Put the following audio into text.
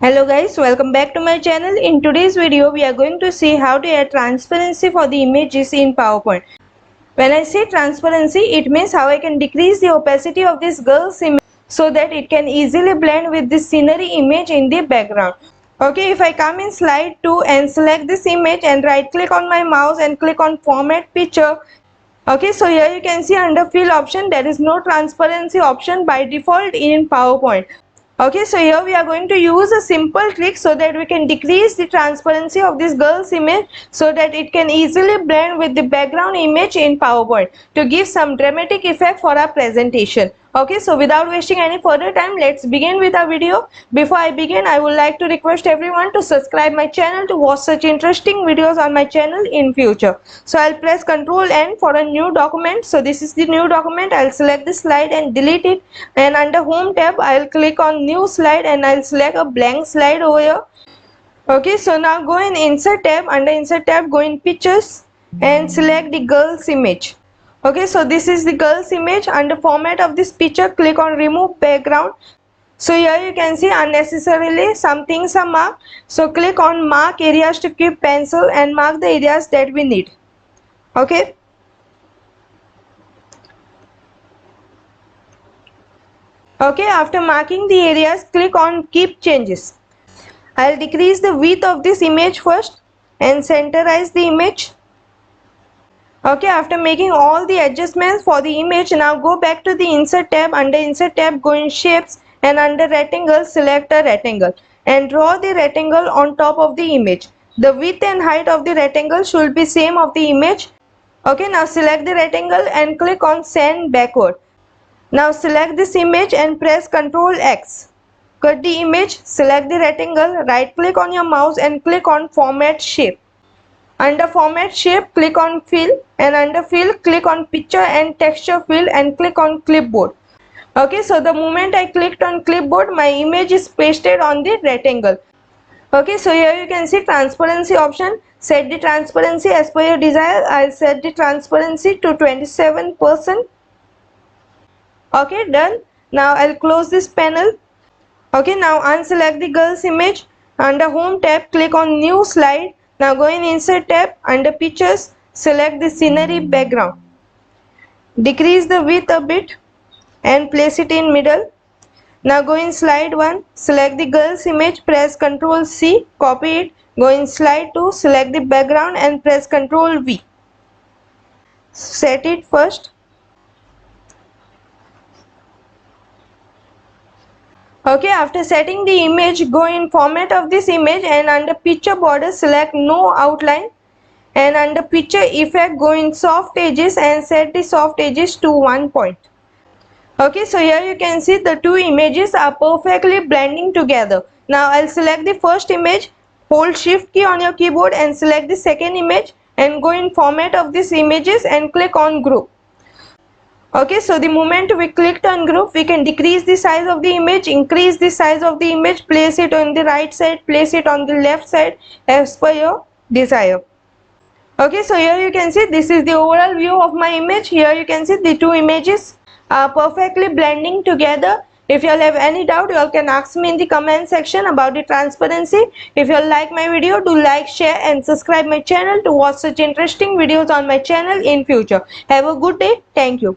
Hello guys, welcome back to my channel. In today's video, we are going to see how to add transparency for the images in PowerPoint. When I say transparency, it means how I can decrease the opacity of this girl's image so that it can easily blend with the scenery image in the background. Okay, if I come in slide 2 and select this image and right click on my mouse and click on format picture. Okay, so here you can see under fill option there is no transparency option by default in PowerPoint. Okay, so here we are going to use a simple trick so that we can decrease the transparency of this girl's image so that it can easily blend with the background image in PowerPoint to give some dramatic effect for our presentation. Okay, so without wasting any further time, let's begin with our video. Before I begin, I would like to request everyone to subscribe my channel to watch such interesting videos on my channel in future. So I'll press Ctrl N for a new document. So this is the new document. I'll select the slide and delete it, and under home tab I'll click on new slide and I'll select a blank slide over here. Okay, so now go in insert tab. Under insert tab, go in pictures and select the girl's image. Okay, so this is the girl's image. Under format of this picture, click on remove background. So here you can see unnecessarily some things are marked. So click on mark areas to keep pencil and mark the areas that we need. Okay. Okay, after marking the areas, click on keep changes. I'll decrease the width of this image first and centerize the image. Okay, after making all the adjustments for the image, now go back to the insert tab. Under insert tab, go in shapes and under rectangle, select a rectangle and draw the rectangle on top of the image. The width and height of the rectangle should be same of the image. Okay, now select the rectangle and click on send backward. Now select this image and press Ctrl X. Cut the image, select the rectangle, right click on your mouse and click on format shape. Under format shape, click on fill and under fill, click on picture and texture fill and click on clipboard. Okay, so the moment I clicked on clipboard, my image is pasted on the rectangle. Okay, so here you can see transparency option. Set the transparency as per your desire. I'll set the transparency to 27%. Okay, done. Now I'll close this panel. Okay, now unselect the girl's image. Under home tab, click on new slide. Now go in insert tab, under pictures, select the scenery background. Decrease the width a bit and place it in middle. Now go in slide 1, select the girl's image, press Ctrl C, copy it. Go in slide 2, select the background and press Ctrl V. Set it first. Okay, after setting the image, go in format of this image and under picture border, select no outline and under picture effect, go in soft edges and set the soft edges to 1 point. Okay, so here you can see the two images are perfectly blending together. Now I'll select the first image, hold shift key on your keyboard and select the second image and go in format of these images and click on group. Okay, so the moment we clicked on group, we can decrease the size of the image, increase the size of the image, place it on the right side, place it on the left side as per your desire. Okay, so here you can see this is the overall view of my image. Here you can see the two images are perfectly blending together. If you all have any doubt, you all can ask me in the comment section about the transparency. If you all like my video, do like, share and subscribe my channel to watch such interesting videos on my channel in future. Have a good day. Thank you.